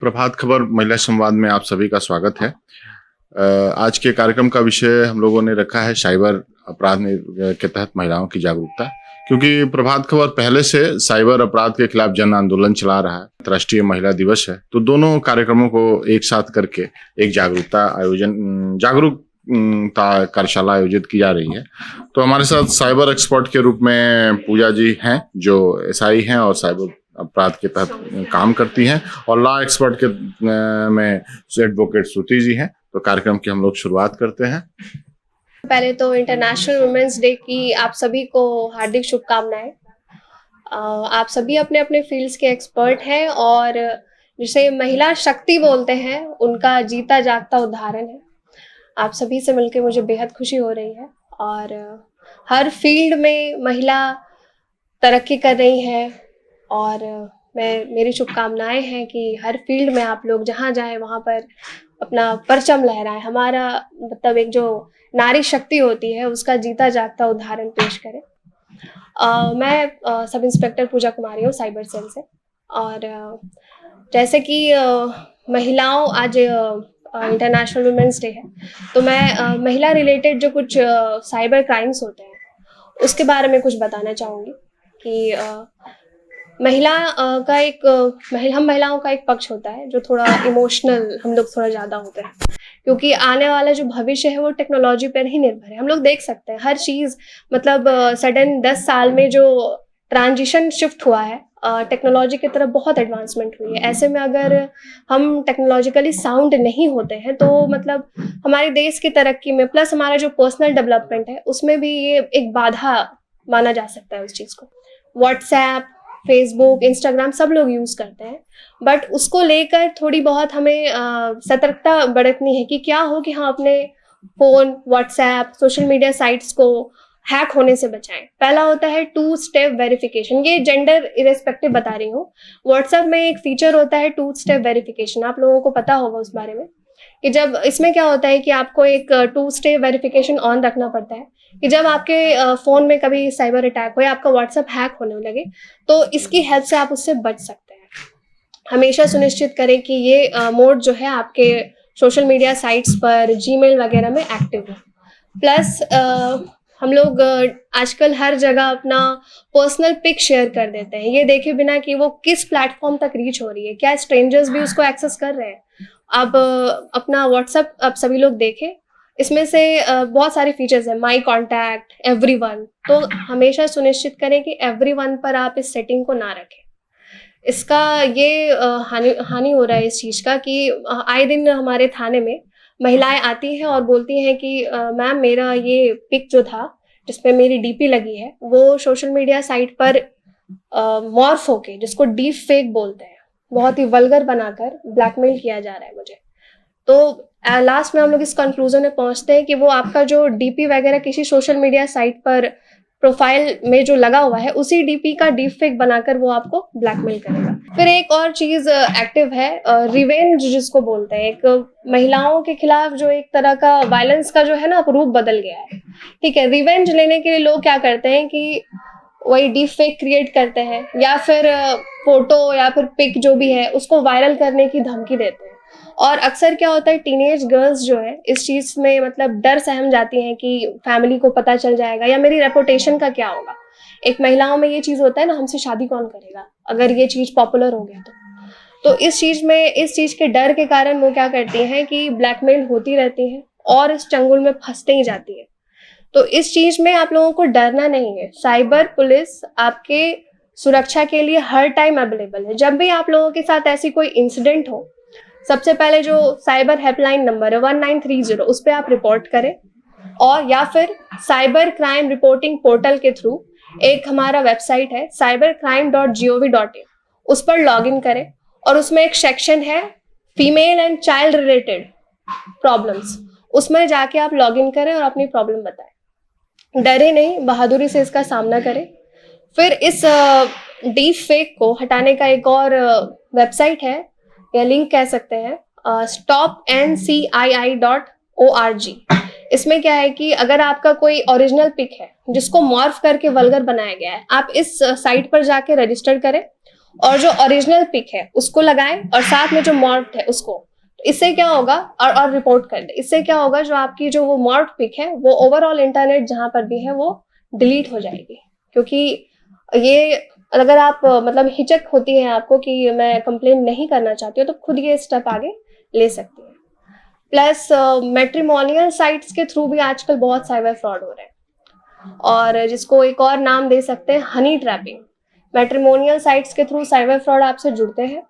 प्रभात खबर महिला संवाद में आप सभी का स्वागत है। आज के कार्यक्रम का विषय हम लोगों ने रखा है साइबर अपराध के तहत महिलाओं की जागरूकता, क्योंकि प्रभात खबर पहले से साइबर अपराध के खिलाफ जन आंदोलन चला रहा है। अंतर्राष्ट्रीय महिला दिवस है, तो दोनों कार्यक्रमों को एक साथ करके एक जागरूकता कार्यशाला आयोजित की जा रही है। तो हमारे साथ साइबर एक्सपर्ट के रूप में पूजा जी हैं, जो एसआई हैं और साइबर अपराध के तहत काम करती हैं, और लॉ एक्सपर्ट के में एडवोकेट श्रुति जी हैं। तो कार्यक्रम की हम लोग शुरुआत करते हैं। पहले तो इंटरनेशनल वुमेन्स डे की आप सभी को हार्दिक शुभकामनाएं। आप सभी अपने अपने फील्ड्स के एक्सपर्ट हैं और जिसे महिला शक्ति बोलते हैं उनका जीता जागता उदाहरण है। आप सभी से मिलकर मुझे बेहद खुशी हो रही है और हर फील्ड में महिला तरक्की कर रही है और मेरी शुभकामनाएं हैं कि हर फील्ड में आप लोग जहाँ जाएं वहाँ पर अपना परचम लहराएं। हमारा मतलब एक जो नारी शक्ति होती है उसका जीता जागता उदाहरण पेश करें। मैं सब इंस्पेक्टर पूजा कुमारी हूँ साइबर सेल से। और जैसे कि महिलाओं आज इंटरनेशनल वुमेन्स डे है, तो मैं महिला रिलेटेड जो कुछ साइबर क्राइम्स होते हैं उसके बारे में कुछ बताना चाहूँगी कि हम महिलाओं का एक पक्ष होता है जो थोड़ा इमोशनल हम लोग थोड़ा ज़्यादा होते हैं, क्योंकि आने वाला जो भविष्य है वो टेक्नोलॉजी पर ही निर्भर है। हम लोग देख सकते हैं हर चीज़ मतलब सडन 10 साल में जो ट्रांजिशन शिफ्ट हुआ है टेक्नोलॉजी की तरफ बहुत एडवांसमेंट हुई है। ऐसे में अगर हम टेक्नोलॉजिकली साउंड नहीं होते हैं तो मतलब हमारे देश की तरक्की में प्लस हमारा जो पर्सनल डेवलपमेंट है उसमें भी ये एक बाधा माना जा सकता है उस चीज़ को। व्हाट्सएप, फेसबुक, इंस्टाग्राम सब लोग यूज़ करते हैं, बट उसको लेकर थोड़ी बहुत हमें सतर्कता बरतनी है कि क्या हो कि हाँ अपने phone, WhatsApp, social media sites को हैक होने से बचाएं। पहला होता है 2 स्टेप वेरिफिकेशन। ये जेंडर इरेस्पेक्टिव बता रही हूँ। व्हाट्सएप में एक फीचर होता है 2 स्टेप वेरिफिकेशन, आप लोगों को पता होगा उस बारे में, कि जब इसमें क्या होता है कि आपको एक 2 स्टेप वेरिफिकेशन ऑन रखना पड़ता है कि जब आपके फ़ोन में कभी साइबर अटैक हो या आपका व्हाट्सएप हैक होने लगे तो इसकी हेल्प से आप उससे बच सकते हैं। हमेशा सुनिश्चित करें कि ये मोड जो है आपके सोशल मीडिया साइट्स पर, जीमेल वगैरह में एक्टिव हो। प्लस हम लोग आजकल हर जगह अपना पर्सनल पिक शेयर कर देते हैं, ये देखे बिना कि वो किस प्लेटफॉर्म तक रीच हो रही है, क्या स्ट्रेंजर्स भी उसको एक्सेस कर रहे हैं। अब अपना व्हाट्सएप आप सभी लोग देखें, इसमें से बहुत सारे फीचर्स हैं, माई कॉन्टैक्ट, एवरीवन। तो हमेशा सुनिश्चित करें कि एवरीवन पर आप इस सेटिंग को ना रखें। इसका ये हानि हो रहा है इस चीज़ का कि आए दिन हमारे थाने में महिलाएं आती हैं और बोलती हैं कि मैम मेरा ये पिक जो था जिसपे मेरी डीपी लगी है वो सोशल मीडिया साइट पर मॉर्फ होके, जिसको डीप फेक बोलते हैं, बहुत ही वल्गर बनाकर ब्लैकमेल किया जा रहा है मुझे। तो लास्ट में हम लोग इस कंक्लूजन में पहुंचते हैं कि वो आपका जो डीपी वगैरह किसी सोशल मीडिया साइट पर प्रोफाइल में जो लगा हुआ है उसी डीपी का डीप फेक बनाकर वो आपको ब्लैकमेल करेगा। फिर एक और चीज एक्टिव है, रिवेंज जिसको बोलते हैं। एक महिलाओं के खिलाफ जो एक तरह का वायलेंस का जो है ना रूप बदल गया है। ठीक है, रिवेंज लेने के लिए लोग क्या करते हैं कि वही डीप फेक क्रिएट करते हैं या फिर फोटो या फिर पिक जो भी है उसको वायरल करने की धमकी देते हैं। और अक्सर क्या होता है, टीनेज गर्ल्स जो है इस चीज़ में मतलब डर सहम जाती हैं कि फैमिली को पता चल जाएगा या मेरी रेपुटेशन का क्या होगा। एक महिलाओं में ये चीज़ होता है ना, हमसे शादी कौन करेगा अगर ये चीज़ पॉपुलर हो गया तो इस चीज़ के डर के कारण वो क्या करती हैं कि ब्लैकमेल होती रहती हैं और इस चंगुल में फंसते ही जाती है। तो इस चीज़ में आप लोगों को डरना नहीं है। साइबर पुलिस आपके सुरक्षा के लिए हर टाइम अवेलेबल है। जब भी आप लोगों के साथ ऐसी कोई इंसिडेंट हो, सबसे पहले जो साइबर हेल्पलाइन नंबर है 1930 उस पर आप रिपोर्ट करें, और या फिर साइबर क्राइम रिपोर्टिंग पोर्टल के थ्रू एक हमारा वेबसाइट है cybercrime.gov.in, उस पर लॉग इन करें और उसमें एक सेक्शन है female and child related problems, उसमें जाके आप लॉग इन करें और अपनी प्रॉब्लम बताएं। डरे नहीं, बहादुरी से इसका सामना करें। फिर इस डीप फेक को हटाने का एक और वेबसाइट है या लिंक कह सकते हैं, stopncii.org। इसमें क्या है कि अगर आपका कोई ओरिजिनल पिक है जिसको मॉर्फ करके वल्गर बनाया गया है, आप इस साइट पर जाके रजिस्टर करें और जो ओरिजिनल पिक है उसको लगाएं और साथ में जो मॉर्फ्ड है उसको, इससे क्या होगा, और रिपोर्ट कर दे। इससे क्या होगा, जो आपकी जो वो मॉर्फ्ड पिक है वो ओवरऑल इंटरनेट जहां पर भी है वो डिलीट हो जाएगी। क्योंकि ये अगर आप मतलब हिचक होती है आपको कि मैं कंप्लेन नहीं करना चाहती हूँ, तो खुद ये स्टेप आगे ले सकती है। प्लस मैट्रिमोनियल साइट्स के थ्रू भी आजकल बहुत साइबर फ्रॉड हो रहे हैं, और जिसको एक और नाम दे सकते हैं हनी ट्रैपिंग। मैट्रिमोनियल साइट्स के थ्रू साइबर फ्रॉड आपसे जुड़ते हैं,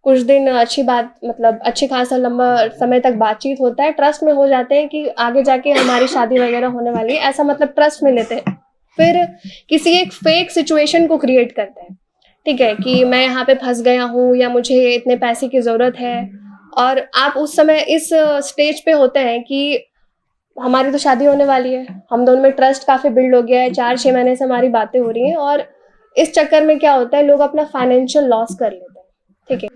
कुछ दिन अच्छी बात, मतलब अच्छी खासा लंबा समय तक बातचीत होता है, ट्रस्ट में हो जाते हैं कि आगे जाके हमारी शादी वगैरह होने वाली है, ऐसा मतलब ट्रस्ट में लेते हैं। फिर किसी एक फेक सिचुएशन को क्रिएट करते हैं, ठीक है, कि मैं यहाँ पे फंस गया हूँ या मुझे इतने पैसे की ज़रूरत है, और आप उस समय इस स्टेज पे होते हैं कि हमारी तो शादी होने वाली है, हम दोनों में ट्रस्ट काफ़ी बिल्ड हो गया है, 4-6 महीने से हमारी बातें हो रही हैं, और इस चक्कर में क्या होता है, लोग अपना फाइनेंशियल लॉस कर लेते हैं, ठीक है।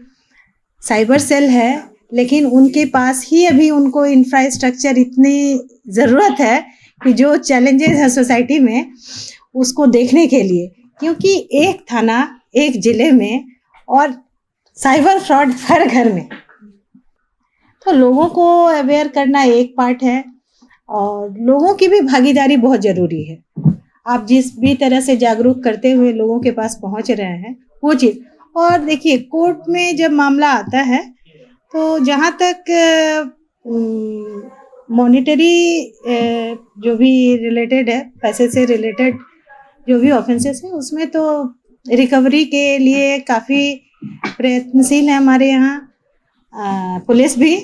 साइबर सेल है, लेकिन उनके पास ही अभी उनको इंफ्रास्ट्रक्चर इतनी ज़रूरत है कि जो चैलेंजेस है सोसाइटी में उसको देखने के लिए, क्योंकि एक थाना एक ज़िले में और साइबर फ्रॉड हर घर में, तो लोगों को अवेयर करना एक पार्ट है और लोगों की भी भागीदारी बहुत ज़रूरी है। आप जिस भी तरह से जागरूक करते हुए लोगों के पास पहुंच रहे हैं वो चीज़। और देखिए, कोर्ट में जब मामला आता है तो जहाँ तक मॉनिटरी जो भी रिलेटेड है, पैसे से रिलेटेड जो भी ऑफेंसेस है, उसमें तो रिकवरी के लिए काफ़ी प्रयत्नशील है हमारे यहाँ पुलिस भी,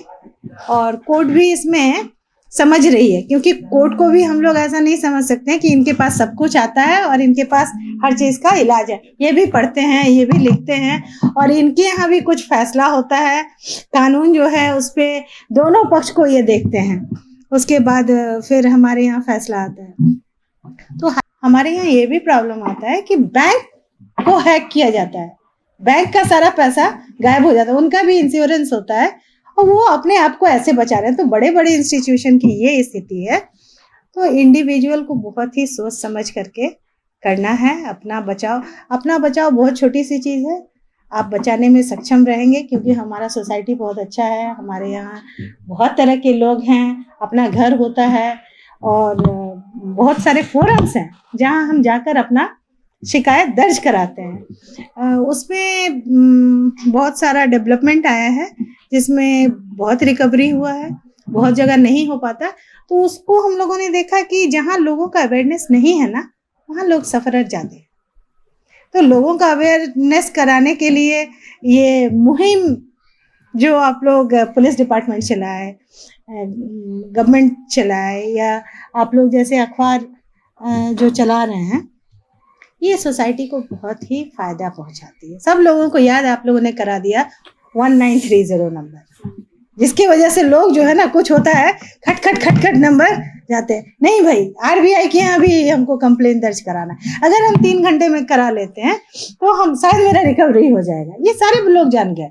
और कोर्ट भी इसमें समझ रही है, क्योंकि कोर्ट को भी हम लोग ऐसा नहीं समझ सकते हैं कि इनके पास सब कुछ आता है और इनके पास हर चीज़ का इलाज है। ये भी पढ़ते हैं, ये भी लिखते हैं, और इनके यहाँ भी कुछ फैसला होता है, कानून जो है उस पर दोनों पक्ष को ये देखते हैं, उसके बाद फिर हमारे यहाँ फैसला आता है। तो हमारे यहाँ ये भी प्रॉब्लम आता है कि बैंक को हैक किया जाता है, बैंक का सारा पैसा गायब हो जाता है, उनका भी इंश्योरेंस होता है और वो अपने आप को ऐसे बचा रहे हैं। तो बड़े बड़े इंस्टीट्यूशन की ये स्थिति है, तो इंडिविजुअल को बहुत ही सोच समझ करके करना है। अपना बचाव बहुत छोटी सी चीज़ है, आप बचाने में सक्षम रहेंगे, क्योंकि हमारा सोसाइटी बहुत अच्छा है, हमारे यहाँ बहुत तरह के लोग हैं, अपना घर होता है और बहुत सारे फोरम्स हैं जहाँ हम जाकर अपना शिकायत दर्ज कराते हैं। उसमें बहुत सारा डेवलपमेंट आया है, जिसमें बहुत रिकवरी हुआ है, बहुत जगह नहीं हो पाता, तो उसको हम लोगों ने देखा कि जहाँ लोगों का अवेयरनेस नहीं है ना, वहाँ लोग सफरर जाते हैं। तो लोगों का अवेयरनेस कराने के लिए ये मुहिम जो आप लोग पुलिस डिपार्टमेंट चलाए, गवर्नमेंट चलाए, या आप लोग जैसे अखबार जो चला रहे हैं, ये सोसाइटी को बहुत ही फ़ायदा पहुंचाती है। सब लोगों को याद, आप लोगों ने करा दिया 1930 नंबर, जिसकी वजह से लोग जो है ना, कुछ होता है खट खट नंबर जाते हैं। नहीं भाई, आरबीआई के यहाँ भी हमको कंप्लेन दर्ज कराना है, अगर हम 3 घंटे में करा लेते हैं तो हम शायद मेरा रिकवरी हो जाएगा, ये सारे लोग जान गए।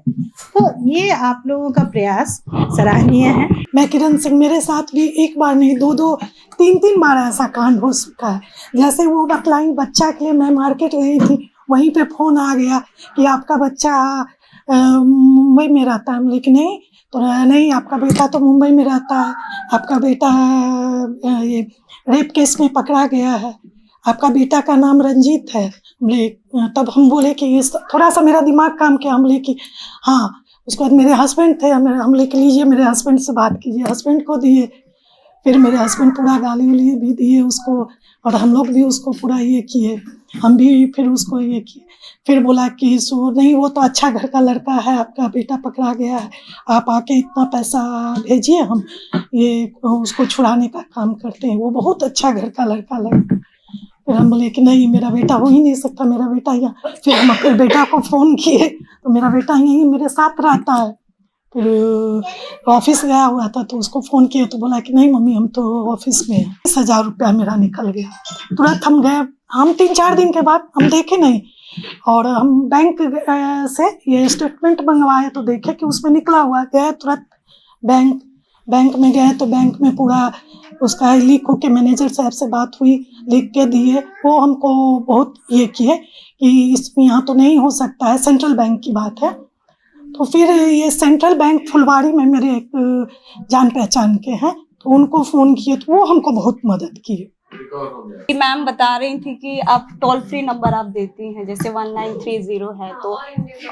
तो ये आप लोगों का प्रयास सराहनीय है। मैं किरण सिंह, मेरे साथ भी एक बार नहीं 2-2, 3-3 बार ऐसा कांड हो चुका है। जैसे वो बतलाई, बच्चा के लिए मैं मार्केट गई थी, वहीं पे फ़ोन आ गया कि आपका बच्चा मुंबई में रहता है। हम लेकिन नहीं, तो नहीं, आपका बेटा तो मुंबई में रहता है, आपका बेटा ये रेप केस में पकड़ा गया है, आपका बेटा का नाम रंजीत है। तब हम बोले कि थोड़ा सा मेरा दिमाग काम किया, हम बोले कि हाँ। उसके बाद मेरे हस्बैंड थे, हम लेके लीजिए, मेरे हस्बैंड से बात कीजिए, हस्बैंड को दिए, फिर मेरे हस्बैंड पूरा गाली उली भी दिए उसको, और हम लोग भी उसको पूरा ये किए, हम भी फिर उसको ये किए। फिर बोला कि सो नहीं, वो तो अच्छा घर का लड़का है, आपका बेटा पकड़ा गया है, आप आके इतना पैसा भेजिए, हम ये उसको छुड़ाने का काम करते हैं, वो बहुत अच्छा घर का लड़का लड़का। फिर हम बोले कि नहीं, मेरा बेटा हो ही नहीं सकता, मेरा बेटा यहाँ। फिर हम अपने बेटा को फ़ोन किए, तो मेरा बेटा यहीं मेरे साथ रहता है। फिर ऑफिस गया हुआ था, तो उसको फ़ोन किया तो बोला कि नहीं मम्मी, हम तो ऑफिस में हैं। 20,000 रुपया मेरा निकल गया। तुरंत हम गए, हम 3-4 दिन के बाद हम देखे नहीं, और हम बैंक से ये स्टेटमेंट मंगवाए तो देखे कि उसमें निकला हुआ, गए तुरंत बैंक, बैंक में गए तो बैंक में पूरा उसका लीक होके मैनेजर साहब से बात हुई, लिख के दिए। वो हमको बहुत ये किए कि इसमें यहाँ तो नहीं हो सकता है, सेंट्रल बैंक की बात है। तो फिर ये सेंट्रल बैंक फुलवारी में मेरे एक जान पहचान के हैं, तो उनको फ़ोन किए तो वो हमको बहुत मदद किए। मैम बता रही थी कि आप टोल फ्री नंबर आप देती हैं, जैसे 1930 है तो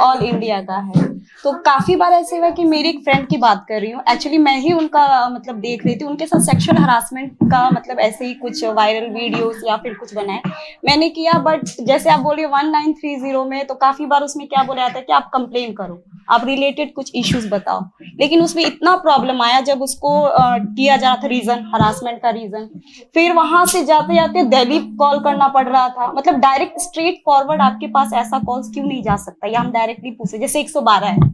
ऑल इंडिया का है। तो काफ़ी बार ऐसे हुआ कि मेरी एक फ्रेंड की बात कर रही हूँ, एक्चुअली मैं ही उनका मतलब देख रही थी, उनके साथ सेक्सुअल हरासमेंट का मतलब ऐसे ही कुछ वायरल वीडियोस या फिर कुछ बनाए मैंने किया। बट जैसे आप बोलिए 1930 में तो काफ़ी बार उसमें क्या बोला जाता है कि आप कंप्लेन करो, आप रिलेटेड कुछ इश्यूज बताओ, लेकिन उसमें इतना प्रॉब्लम आया जब उसको किया जा रहा था रीज़न, हरासमेंट का रीज़न, फिर वहां से जाते जाते दिल्ली कॉल करना पड़ रहा था। मतलब डायरेक्ट स्ट्रेट फॉरवर्ड आपके पास ऐसा कॉल्स क्यों नहीं जा सकता, या हम डायरेक्टली पूछे, जैसे 112 है,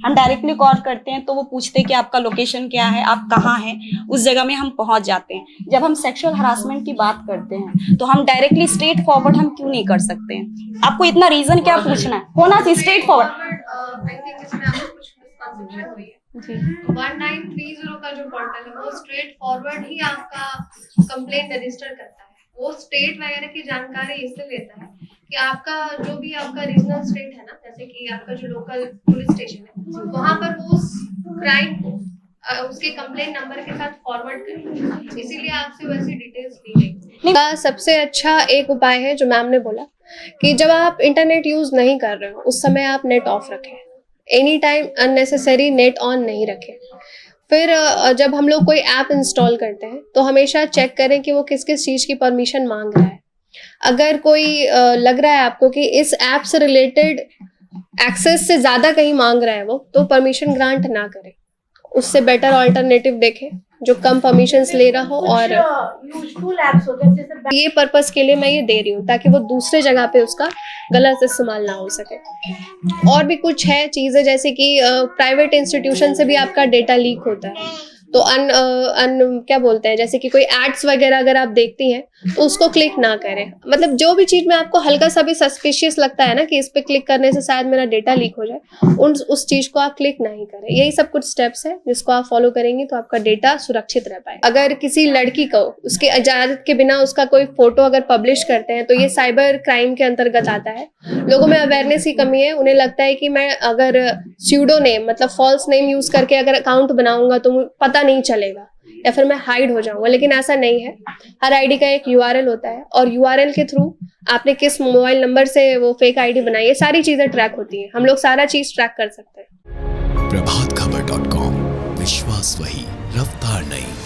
हम डायरेक्टली कॉल करते हैं तो वो पूछते हैं कि आपका लोकेशन क्या है, आप कहाँ हैं, उस जगह में हम पहुंच जाते हैं। जब हम सेक्सुअल हरासमेंट की बात करते हैं तो हम डायरेक्टली स्ट्रेट फॉरवर्ड हम क्यों नहीं कर सकते हैं? आपको इतना रीजन क्या पूछना है, होना चाहिए स्ट्रेट फॉरवर्ड। आई थिंक इसमें आपको कुछ मिसकंसेप्शन हुई है। 1930 का जो पोर्टल है वो स्ट्रेट फॉरवर्ड ही आपका कंप्लेंट रजिस्टर करता है। वो स्टेट वगैरह की जानकारी इससे लेता है कि आपका जो भी आपका रीजनल स्टेट है ना, जैसे कि आपका जो लोकल पुलिस स्टेशन है, वहां पर वो उस क्राइम को उसके कंप्लेंट नंबर के साथ फॉरवर्ड करेंगे, इसीलिए आपसे वैसी डिटेल्स ली गई। सबसे अच्छा एक उपाय है जो मैम ने बोला कि जब आप इंटरनेट यूज नहीं कर रहे हो उस समय आप नेट ऑफ रखें, any time unnecessary net on नहीं रखें। फिर जब हम लोग कोई ऐप इंस्टॉल करते हैं तो हमेशा चेक करें कि वो किस किस चीज़ की परमिशन मांग रहा है। अगर कोई लग रहा है आपको कि इस ऐप से रिलेटेड एक्सेस से ज़्यादा कहीं मांग रहा है वो, तो परमिशन ग्रांट ना करें, उससे बेटर ऑल्टरनेटिव देखें जो कम परमिशंस ले रहा हो। और यूजफुल एप्स होते हैं, जैसे ये पर्पस के लिए मैं ये दे रही हूँ ताकि वो दूसरे जगह पे उसका गलत इस्तेमाल ना हो सके। और भी कुछ है चीज़ें, जैसे कि प्राइवेट इंस्टीट्यूशन से भी आपका डेटा लीक होता है, तो क्या बोलते हैं, जैसे कि कोई एड्स वगैरह अगर आप देखती हैं तो उसको क्लिक ना करें। मतलब जो भी चीज़ में आपको हल्का सा भी सस्पिशियस लगता है ना कि इस पे क्लिक करने से शायद मेरा डेटा लीक हो जाए, उस चीज़ को आप क्लिक नहीं करें। यही सब कुछ स्टेप्स हैं जिसको आप फॉलो करेंगे तो आपका डेटा सुरक्षित रह पाए। अगर किसी लड़की को उसके इजाज़त के बिना उसका कोई फोटो अगर पब्लिश करते हैं तो ये साइबर क्राइम के अंतर्गत आता है। लोगों में अवेयरनेस की कमी है, उन्हें लगता है कि मैं अगर स्यूडो नेम मतलब फॉल्स नेम यूज करके अगर अकाउंट बनाऊंगा तो पता नहीं चलेगा या फिर मैं हाइड हो जाऊंगा, लेकिन ऐसा नहीं है। हर आईडी का एक URL होता है और URL के थ्रू आपने किस मोबाइल नंबर से वो फेक आईडी बनाई है, सारी चीजें ट्रैक होती हैं। हम लोग सारा चीज ट्रैक कर सकते हैं। प्रभातखबर.com, विश्वास वही, रफ्तार नहीं।